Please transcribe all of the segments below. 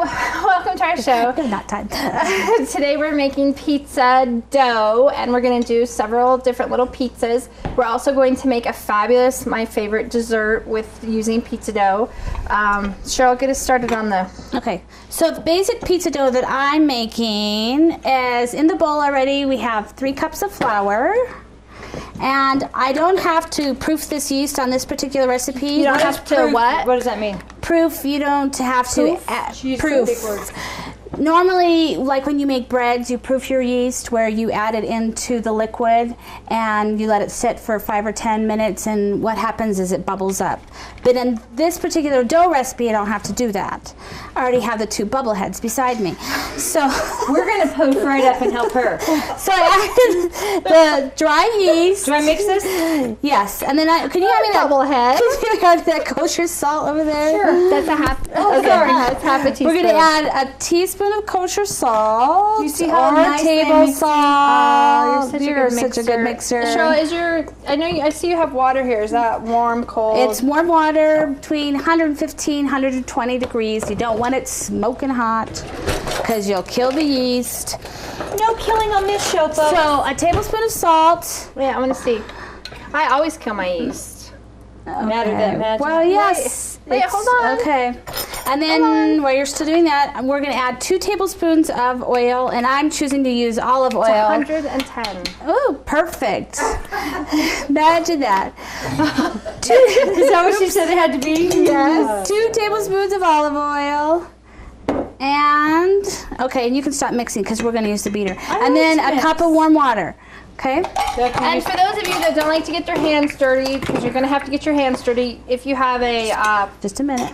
welcome to our show. Not time. Today we're making pizza dough, and we're going to do several different little pizzas. We're also going to make a fabulous, my favorite dessert with using pizza dough. Cheryl, get us started on the... Okay, so the basic pizza dough that I'm making is in the bowl already. We have 3 cups of flour. And I don't have to proof this yeast on this particular recipe. You don't have to what? What does that mean? Proof, you don't have to proof. Big words. Normally, like when you make breads, you proof your yeast where you add it into the liquid and you let it sit for 5 or 10 minutes, and what happens is it bubbles up. But in this particular dough recipe, I don't have to do that. I already have the 2 bubble heads beside me. So we're going to poke right up and help her. So I added the dry yeast. Do I mix this? Yes. And then can you have me that bubble head? Can you have that kosher salt over there? Sure. That's a half. Oh, sorry. That's half a teaspoon. We're going to add a teaspoon of kosher salt. Do you see how or nice table salt. You're such a good mixer. Cheryl, is your? I see you have water here. Is that warm, cold? It's warm water between 115, 120 degrees. You don't want it smoking hot because you'll kill the yeast. No killing on this show, folks. So a tablespoon of salt. Wait, I want to see. I always kill my yeast. Okay. Well, yes. Wait, hold on. Okay. And then while you're still doing that, we're going to add 2 tablespoons of oil, and I'm choosing to use olive oil. It's 110. Oh, perfect. Imagine that. Is that what she said it had to be? Yes. 2 tablespoons of olive oil. And, okay, and you can stop mixing because we're going to use the beater. And then a cup of warm water. Okay. And for those of you that don't like to get your hands dirty, because you're going to have to get your hands dirty, if you have a just a minute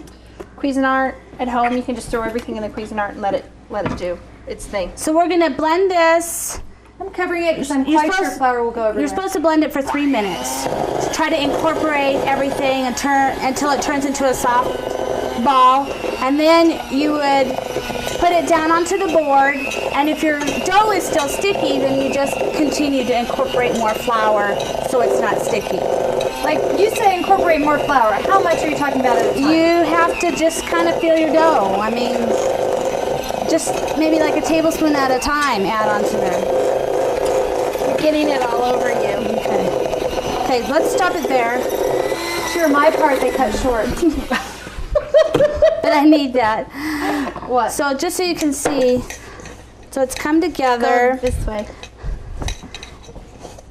Cuisinart at home, you can just throw everything in the Cuisinart and let it do its thing. So we're going to blend this. I'm covering it because I'm quite sure flour will go everywhere. You're supposed to blend it for 3 minutes. Try to incorporate everything and until it turns into a soft ball, and then you would put it down onto the board, and if your dough is still sticky, then you just continue to incorporate more flour so it's not sticky. Like you say, incorporate more flour. How much are you talking about at a time? You have to just kind of feel your dough. I mean, just maybe like a tablespoon at a time add onto there. You're getting it all over you. Okay, let's stop it there. Sure, my part they cut short. But I need that. What? So just so you can see, so it's come together. Go this way.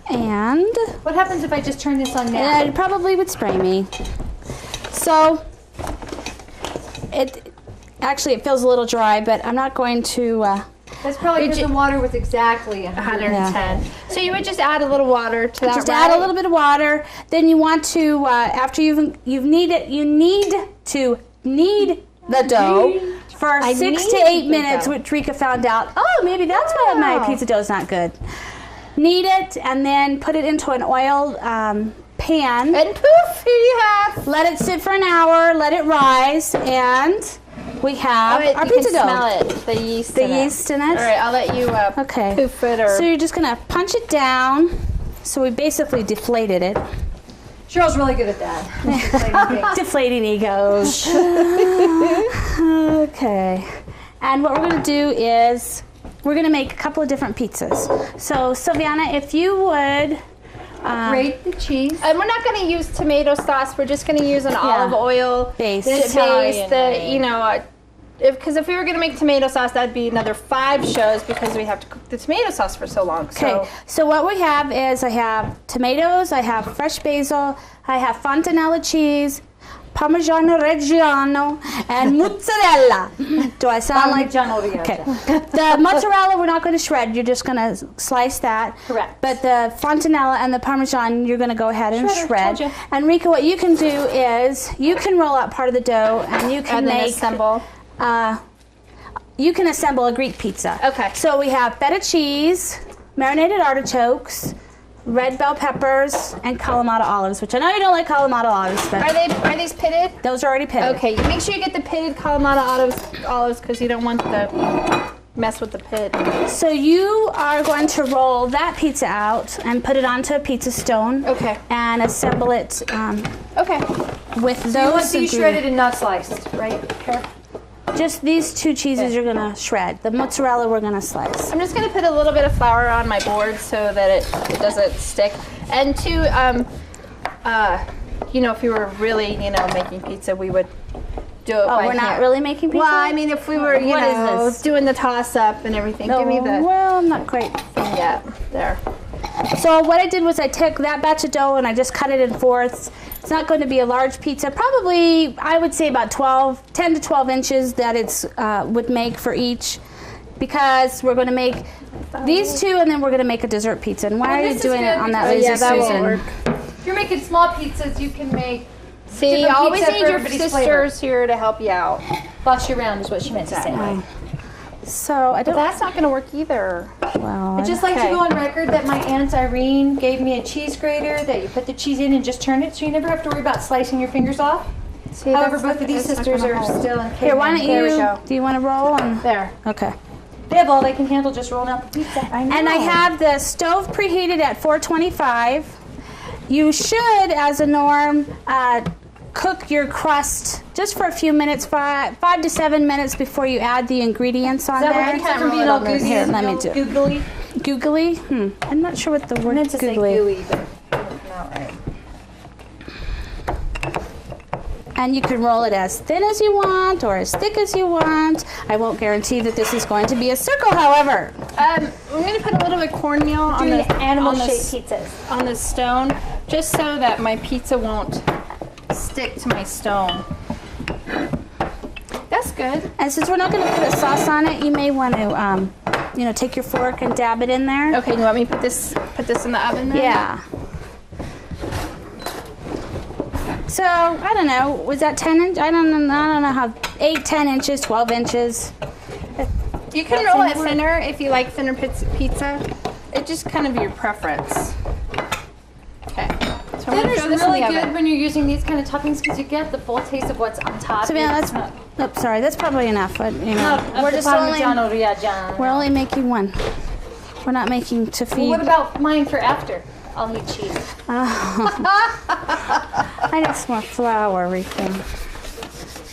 And What happens if I just turn this on now? it probably would spray me. So it feels a little dry, but I'm not going to. That's probably because the water was exactly 110. Yeah. So you would just add a little water to that. Just add a little bit of water. Then you want to after you need the dough for 6 to 8 minutes, which Rika found out. Oh, maybe that's why my pizza dough is not good. Knead it and then put it into an oil pan. And poof, here you have. Let it sit for an hour. Let it rise, and we have our pizza dough. Smell it. The yeast. The yeast in it. All right, I'll let you okay. poof it. Or So you're just gonna punch it down. So we basically deflated it. Cheryl's really good at that. Deflating egos. Okay. And what we're going to do is we're going to make a couple of different pizzas. So, Sylviana, if you would... grate the cheese. And we're not going to use tomato sauce. We're just going to use an olive oil base. Because if we were going to make tomato sauce, that'd be another 5 shows because we have to cook the tomato sauce for so long. Okay, so what we have is I have tomatoes, I have fresh basil, I have fontanella cheese, Parmigiano Reggiano, and mozzarella. Do I sound like... Parmigiano Reggiano. Okay. The mozzarella we're not going to shred. You're just going to slice that. Correct. But the fontanella and the Parmesan, you're going to go ahead and Shredder, shred. And Rika, what you can do is you can roll out part of the dough and you can then assemble. You can assemble a Greek pizza. Okay. So we have feta cheese, marinated artichokes, red bell peppers, and Kalamata olives, which I know you don't like Kalamata olives, but Are these pitted? those are already pitted. Okay, make sure you get the pitted Kalamata olives because you don't want to mess with the pit. So you are going to roll that pizza out and put it onto a pizza stone. Okay. And assemble it okay. with You those. want these shredded and not sliced, right? Here. Just these 2 cheeses you're gonna shred. The mozzarella we're gonna slice. I'm just gonna put a little bit of flour on my board so that it doesn't stick. And to, you know, if you were really, you know, making pizza, we would do it by we're not hand. really making pizza? Well, I mean, if we were, you What is know, this? doing the toss-up and everything. Give me the Well, I'm not quite. thing yet. There. So what I did was I took that batch of dough and I just cut it in fourths. It's not going to be a large pizza. Probably, I would say about 10 to 12 inches that it's would make for each, because we're going to make these 2 and then we're going to make a dessert pizza. And why are you this is doing it good on that because- lazy yeah, that Susan? won't work. If you're making small pizzas, you can make See, you different always pizza need for your everybody's sisters here to help you out. boss you around is what she meant to say. So I But don't. that's not going to work either. Well, I'd just like Okay. to go on record that my Aunt Irene gave me a cheese grater that you put the cheese in and just turn it, so you never have to worry about slicing your fingers off. See, However, that's both not- of these it's not sisters gonna are hold. still in here, why don't There we you? go. Do you want to roll? And, There. okay. They have all they can handle just rolling out the pizza. I know. And I have the stove preheated at 425. You should, as a norm, cook your crust just for a few minutes, 5 to 7 minutes before you add the ingredients on Is that there. what you can't said from roll being it all on this. googly? Here, let me do it. Googly? Googly? I'm not sure what the I word meant to say googly. gooey, but it didn't come out right. And you can roll it as thin as you want or as thick as you want. I won't guarantee that this is going to be a circle, however. I'm going to put a little bit of cornmeal on Doing the animal-shaped pizzas. on the stone, just so that my pizza won't stick to my stone. That's good. And since we're not going to put a sauce on it, you may want to, you know, take your fork and dab it in there. Okay, you want me to put this in the oven then? Yeah. So, I don't know, was that 10 inch? I don't know how, 8, 10 inches, 12 inches. You can roll it thinner if you like thinner pizza. It just kind of your preference. Okay. So I'm gonna Thinner's throw this in really the good oven. when you're using these kind of toppings because you get the full taste of what's on top. So, yeah, It's that's, oops, sorry, that's probably enough, but, you know, not we're just we're only making one. We're not making to Well, feed. what about mine for after? I'll eat cheese. I need some more flour, Rika.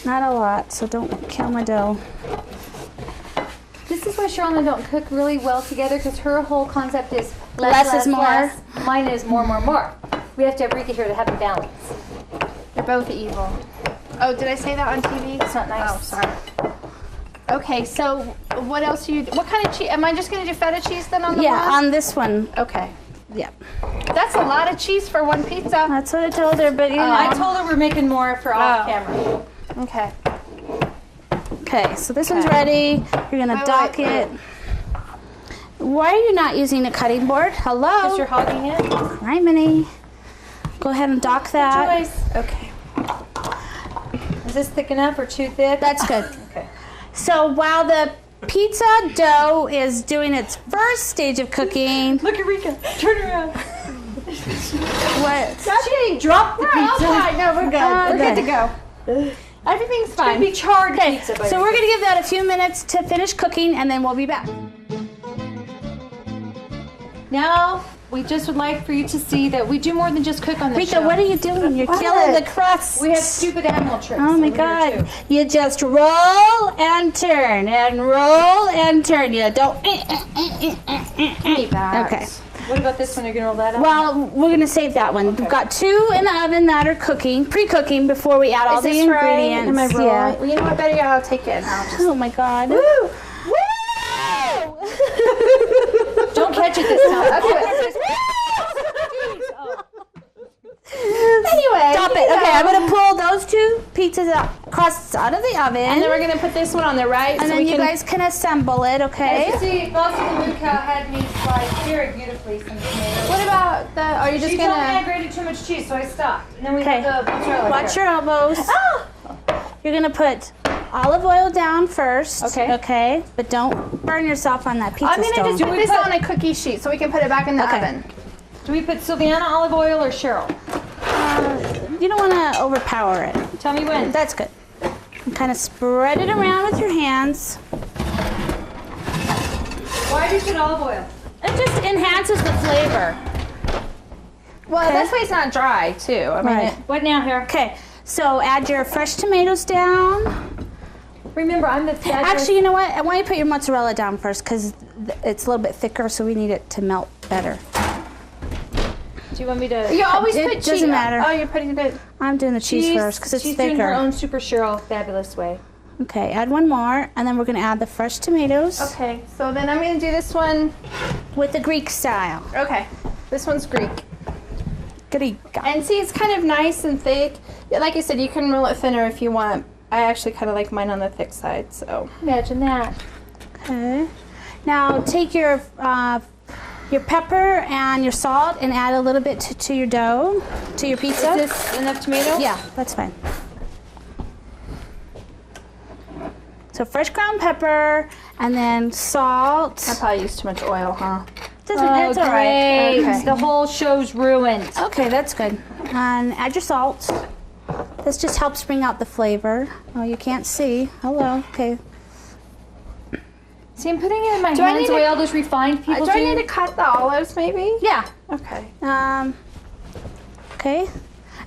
Not a lot, so don't kill my dough. This is why Cheryl and I don't cook really well together because her whole concept is Less is more. less. Mine is more. We have to have Rika here to have a balance. They're both evil. Oh, did I say that on TV? It's not nice. Oh, sorry. Okay, so what else what kind of cheese? Am I just going to do feta cheese then on the Yeah, one? on this one. Okay. Yeah, That's a lot of cheese for one pizza. that's what I told her, but you know. I told her we're making more for off camera. Okay. Okay, so this one's ready. You're gonna Wait, dock wait, it. Why are you not using a cutting board? Because Hello? you're hogging it. Criminy. Go ahead and dock that. Choice. Okay. Is this thick enough or too thick? That's good. Okay. So while the pizza dough is doing its first stage of cooking, Look at Rika. Turn around. what? She didn't drop the pizza. No, we're good. We're good to go. Everything's It's gonna fine. be charred pizza. by So the we're way. gonna give that a few minutes to finish cooking, and then we'll be back. Now, we just would like for you to see that we do more than just cook on this Rika, show. what are you doing? You're killing the crust. We have stupid animal tricks. Oh my over here, God! too. You just roll and turn and roll and turn. You don't. Give me that. Okay. What about this one? You're gonna roll that out? Well, we're gonna save that one. We've got 2 in the oven that are cooking, pre-cooking before we add all Is the this right? ingredients. Am I rolling? Yeah. Well, you know what? Better yet, I'll take it. And I'll just... Oh my God! Woo! Don't catch it this time. Anyway. Stop it. Okay, I'm gonna pull those 2 pizzas crusts out of the oven, And then we're gonna put this one on there, right? and so then we you can... guys can assemble it. Okay. See, Bossy the Moo Cow had me slice very beautifully some tomatoes. What about the? Are you just She told me I gonna? grated too much cheese, so I stopped. And then we Okay. have the mozzarella. Watch here. your elbows. You're gonna put olive oil down first. Okay. Okay. But don't burn yourself on that pizza I'm gonna stone. just put this on a cookie sheet so we can put it back in the Okay. oven. Do we put Sylviana olive oil or Cheryl? You don't want to overpower it. Tell me when. That's good. And kind of spread it around with your hands. Why do you put olive oil? It just enhances the flavor. Well, Okay. this way it's not dry too. I mean, Right. What now, here? Okay. So add your fresh tomatoes down. Remember, I'm the fabulous. Actually, you know what? I want you to put your mozzarella down first because it's a little bit thicker, so we need it to melt better. Do you want me to? You always It put cheese. doesn't matter. Oh, you're putting it. I'm doing the cheese first because it's she's thicker. doing her own Super Cheryl fabulous way. Okay, add one more, and then we're going to add the fresh tomatoes Okay, so then I'm gonna do this one. with the Greek style. Okay, this one's Greek. Greek. And see, it's kind of nice and thick. Yeah, like I said, you can roll it thinner if you want. I actually kind of like mine on the thick side, so. Imagine that. Okay. Now take your pepper and your salt and add a little bit to your dough, to your pizza. Is this enough tomato? Yeah, that's fine. So fresh ground pepper and then salt. I probably used too much oil, huh? That's all right. Okay. The whole show's ruined. Okay, that's good. And add your salt. This just helps bring out the flavor. Oh, you can't see. Hello. Okay. See, I'm putting it in my Do I hands need the way to- all those refined people Do I need to cut the olives, maybe? Yeah. Okay. Okay.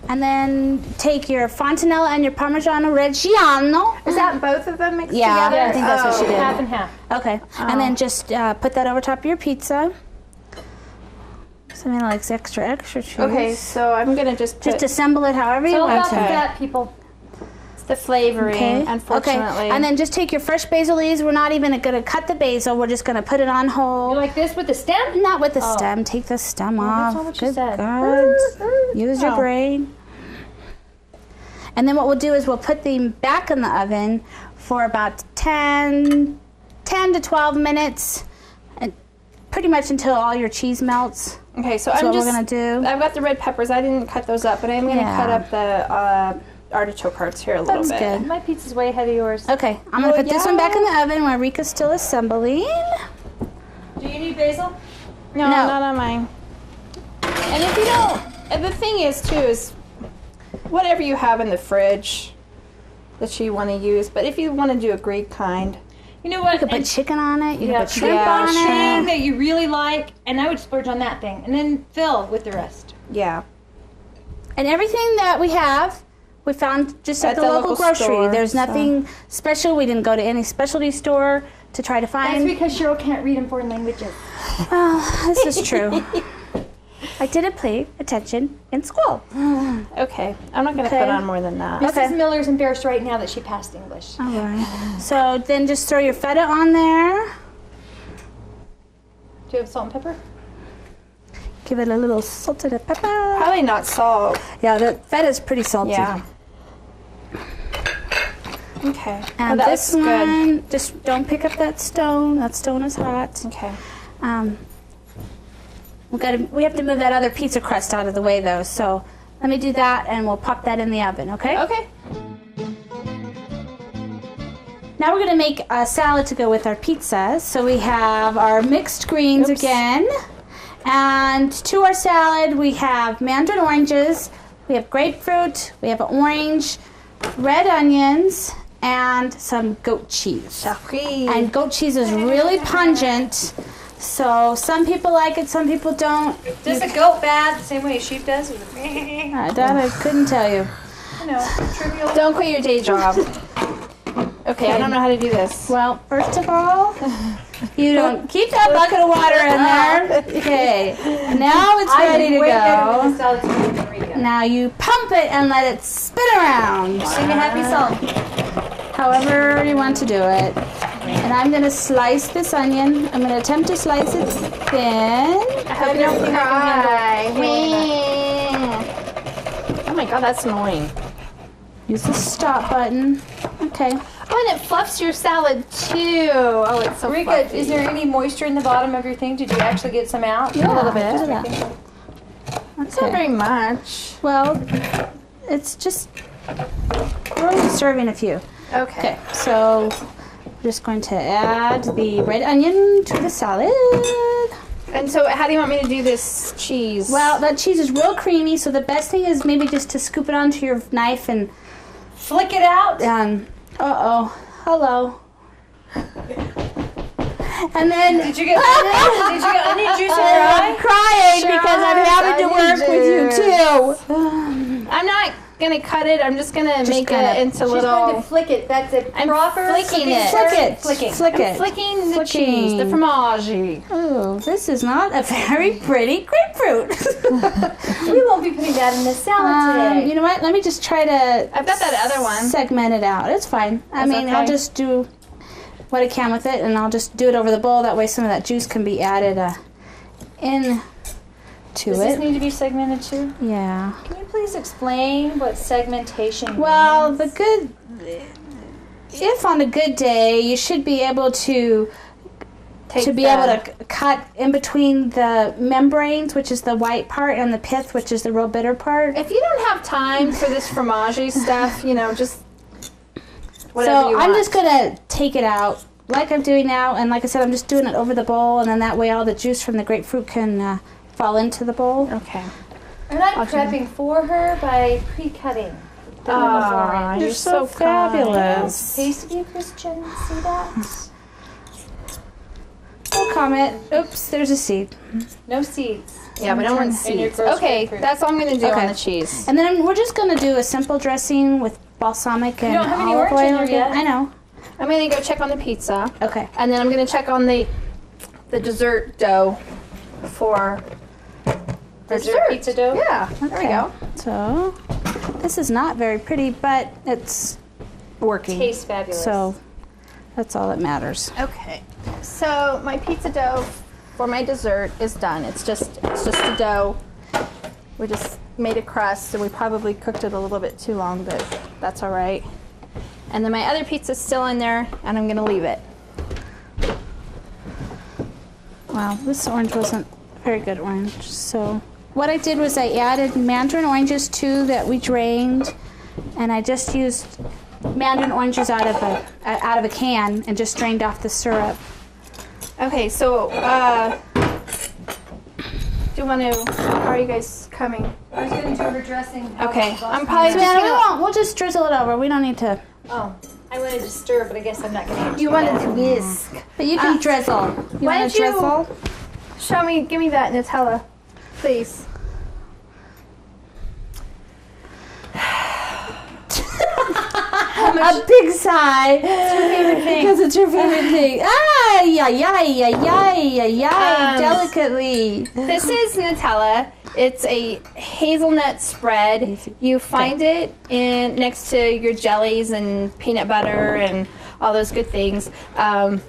And then take your fontanella and your Parmigiano Reggiano. Is that both of them mixed Yeah, together? I think that's what she did. Half and half. Okay. And then just put that over top of your pizza. Something like extra cheese. Okay, so I'm gonna just put Just assemble it however It's you all want about the to. fat, people. the flavoring, Okay. unfortunately. Okay. And then just take your fresh basil leaves. We're not even going to cut the basil. We're just going to put it on You whole. like this with the stem? Not with the stem. Take the stem off. that's not what you Good said. God. Use your Oh. brain. And then what we'll do is we'll put them back in the oven for about 10 to 12 minutes, and pretty much until all your cheese melts. Okay, so That's I'm what just. we're gonna do. I've got the red peppers. I didn't cut those up, but I'm gonna Yeah. cut up the artichoke hearts here a little That's bit. good. My pizza's way ahead of yours. Okay, I'm gonna Oh, put this one yeah. back in the oven while Rika's still assembling. Do you need basil? No, No. not on mine. And if you don't, and the thing is too is whatever you have in the fridge that you want to use. But if you want to do a Greek kind, You know what? You could put chicken on it. You yeah, could put shrimp yeah, on thing it. that you really like, and I would splurge on that thing, and then fill with the rest. yeah. And everything that we have, we found just at the local grocery. store, There's so. nothing special. We didn't go to any specialty store to try to That's find. because Cheryl can't read in foreign languages. Well, this is true. I didn't pay attention in school. Okay, I'm not gonna Okay. put on more than that. Okay. Mrs. Miller's embarrassed right now that she passed English. All right. So then just throw your feta on there. Do you have salt and pepper? Give it a little salt and pepper. Probably not salt. Yeah, the feta is pretty salty. Yeah. Okay. And that this looks good. one, just don't pick up that stone. That stone is hot. Okay. We have to move that other pizza crust out of the way though. So let me do that, and we'll pop that in the oven. Okay. Okay. Now we're gonna make a salad to go with our pizza. So we have our mixed greens again, and to our salad we have mandarin oranges, we have grapefruit, we have orange, red onions, and some goat cheese. And goat cheese is really pungent, so some people like it, some people don't. Does the goat bad the same way a sheep does? That I couldn't tell you. Trivial. Don't quit your day job. Okay, I don't know how to do this. Well, first of all, you don't keep that bucket of water in there. Okay, now it's ready to go. Now you pump it and let it spin around. Sing a happy song. However you want to do it. And I'm going to slice this onion. I'm going to attempt to slice it thin. I hope you don't cry. Oh my god, that's annoying. Use the stop button. Okay. Oh, and it fluffs your salad too. Oh, it's so Rika, fluffy. is there any moisture in the bottom of your thing? Did you actually get some out? A little bit. Look at that. It's not Okay. very much. Well, it's just, we're only serving a few. Okay. Okay, so we're just going to add the red onion to the salad. And so, how do you want me to do this cheese? Well, that cheese is real creamy, so the best thing is maybe just to scoop it onto your knife and Flick it out. hello. And then Did you get onion juice in your I'm eye? crying because I'm having to work with you too. I'm not gonna cut it. I'm just gonna make kinda- it into She's going little. to flick it. That's a I'm proper flicking it. Flicking. Flick I'm it. flicking the cheese, the fromage. Oh, this is not a very pretty grapefruit. We won't be putting that in the salad today. You know what? Let me just try to. I've got that other one. Segment it out. It's fine. I That's mean, okay. I'll just do what I can with it, and I'll just do it over the bowl. That way, some of that juice can be added in to Does this it. need to be segmented too? Yeah. Can you please explain what segmentation Well, means? if on a good day, you should be able to be able to cut in between the membranes, which is the white part, and the pith, which is the real bitter part. If you don't have time for this fromage stuff, you know, just whatever you want. I'm just gonna take it out like I'm doing now, and like I said, I'm just doing it over the bowl, and then that way all the juice from the grapefruit can fall into the bowl. Okay. And I'm prepping for her by pre-cutting. the Aw, lemon you're so fabulous. Taste of you, Christian. See that? No comment. Oops, there's a seed. No seeds. Yeah, but I don't want In your seeds. gross Okay, grapefruit. that's all I'm gonna do Okay. on the cheese. And then we're just gonna do a simple dressing with balsamic and don't have any olive orange in oil. there yet. I know. I'm gonna go check on the pizza, Okay. and then I'm gonna check on the dessert dough for Dessert pizza dough? Yeah, there we go. So this is not very pretty, but it's working. Tastes fabulous. So that's all that matters. Okay, so my pizza dough for my dessert is done. It's just the dough. We just made a crust, and we probably cooked it a little bit too long, but that's all right. And then my other pizza's still in there, and I'm gonna leave it. Wow, this orange wasn't very good orange. So what I did was I added mandarin oranges too that we drained, and I just used mandarin oranges out of a can and just drained off the syrup. Okay, so do you want to? How are you guys coming? I was going to do her dressing. Okay, I'm probably So just we gonna. won't. We'll just drizzle it over. We don't need to. Oh, I wanted to stir, but I guess I'm not going to. You wanted to whisk. But you can drizzle. You why want don't to you- drizzle? Show me. Give me that Nutella, please. A big sigh. It's your favorite thing. Because it's your favorite thing. Ah, yeah, delicately. This is Nutella. It's a hazelnut spread. You find it in next to your jellies and peanut butter and all those good things. And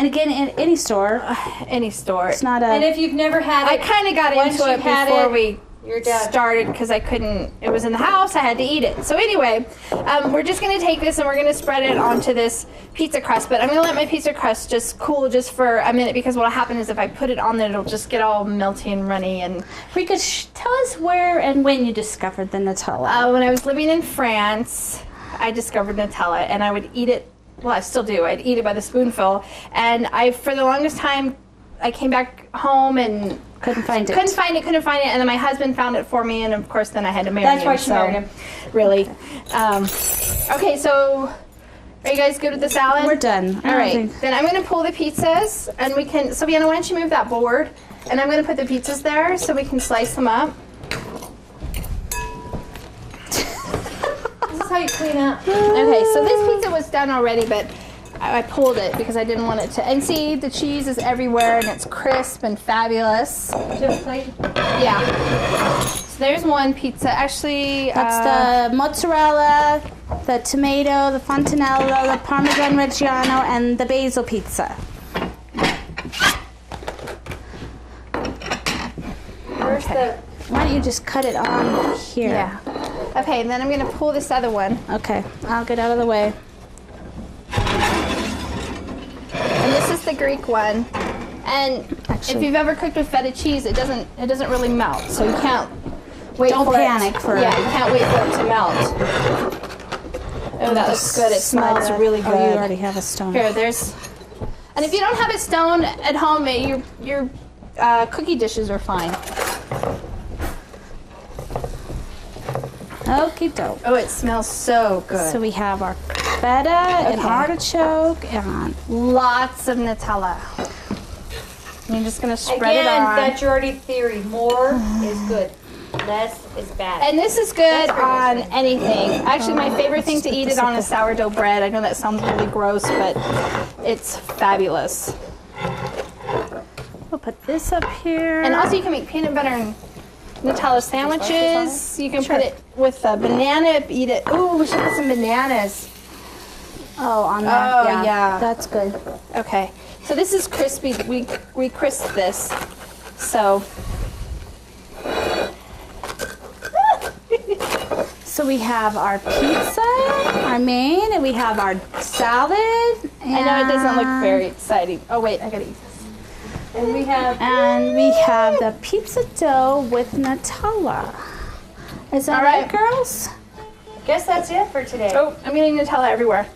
again, in any store, Any store. it's not a. And if you've never had I it, kind of got once into it you've had before it, we you're done. started because I couldn't. It was in the house. I had to eat it. So anyway, we're just gonna take this and we're gonna spread it onto this pizza crust. But I'm gonna let my pizza crust just cool just for a minute because what'll happen is if I put it on there, it'll just get all melty and runny. And Rika, tell us where and when you discovered the Nutella. when I was living in France, I discovered Nutella, and I would eat it. Well, I still do. I'd eat it by the spoonful, and for the longest time, I came back home and Couldn't find it. couldn't find it, and then my husband found it for me, and of course then I had to marry That's him. why she married him. Really. Okay, so are you guys good with the salad? We're done. All right, then I'm going to pull the pizzas, and we can, so Vienna, why don't you move that board, and I'm going to put the pizzas there so we can slice them up. This is how you clean up. Okay, so this pizza was done already, but I pulled it because I didn't want it to. And see, the cheese is everywhere, and it's crisp and fabulous. Do you have a plate? Yeah. So there's one pizza. Actually, That's the mozzarella, the tomato, the fontanella, the Parmesan Reggiano, and the basil pizza. Where's the... Why don't you just cut it on here? yeah. Okay, and then I'm gonna pull this other one. Okay, I'll get out of the way. And this is the Greek one. And if Actually- you've ever cooked with feta cheese, it doesn't really melt. So you can't wait Don't for panic it. for it. Yeah, you can't wait for it to melt. Oh, that looks good. It smells really good. Oh, you already have a stone. Here, there's. And if you don't have a stone at home, your cookie dishes are fine. Okie doke. Oh, it smells so good. So we have our feta and Okay. artichoke and Lots of Nutella. And you're just gonna spread Again, it on. that Girardi theory. More is good. Less is bad. And this is good on anything. Actually, my favorite thing to eat it on is sourdough bread. I know that sounds really gross, but it's fabulous. We'll put this up here. And also you can make peanut butter and Nutella sandwiches. You can put it with a banana, eat it. Ooh, we should put some bananas. Oh, on there. Oh, yeah. That's good. Okay, so this is crispy. We crisped this, so. So we have our pizza, our main, and we have our salad. I know it doesn't look very exciting. Oh wait, I gotta eat this. And we have the pizza dough with Nutella. Is that All right, right. girls? guess that's it for today. Oh, I'm getting Nutella everywhere.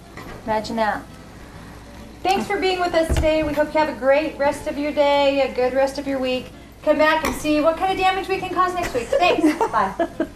Imagine that. Thanks for being with us today. We hope you have a great rest of your day, a good rest of your week. Come back and see what kind of damage we can cause next week. Thanks. Bye.